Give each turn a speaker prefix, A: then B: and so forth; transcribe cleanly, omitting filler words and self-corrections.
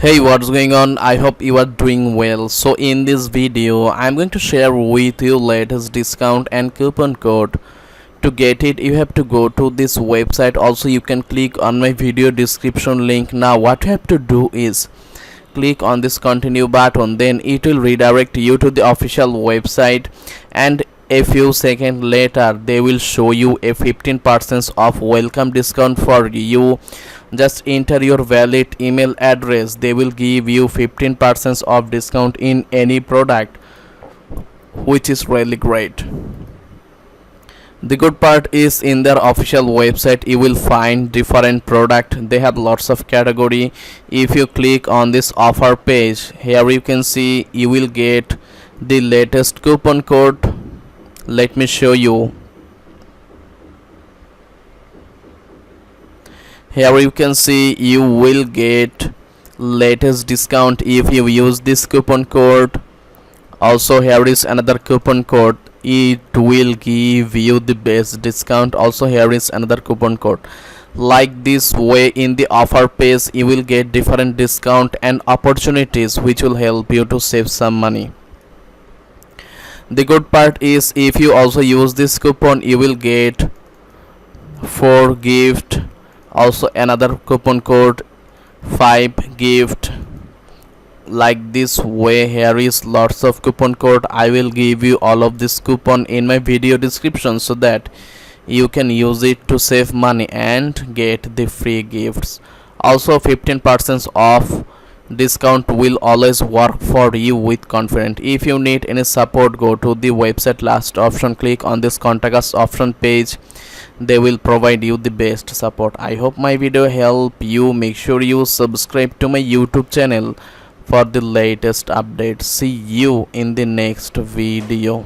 A: Hey, what's going on? I hope you are doing well. So in this video I'm going to share with you latest discount and coupon code. To get it, you have to go to this website. Also, you can click on my video description link. Now what you have to do is click on this continue button, then it will redirect you to the official website, and a few seconds later they will show you a 15% off welcome discount for you. Just enter your valid email address. They will give you 15% off discount in any product, which is really great. The good part is in their official website you will find different product. They have lots of category. If you click on this offer page, here you can see you will get the latest coupon code. Let me show you. Here you can see you will get latest discount if you use this coupon code. Also, here is another coupon code. It will give you the best discount. Also, here is another coupon code. Like this way, in the offer page you will get different discount and opportunities which will help you to save some money. The good part is if you also use this coupon you will get 4 gift. Also another coupon code 5 gift. Like this way, here is lots of coupon code. I will give you all of this coupon in my video description so that you can use it to save money and get the free gifts. Also 15% off discount will always work for you with confidence. If you need any support, go to the website last option, click on this contact us option page. They will provide you the best support. I hope my video help you. Make sure you subscribe to my YouTube channel for the latest updates. See you in the next video.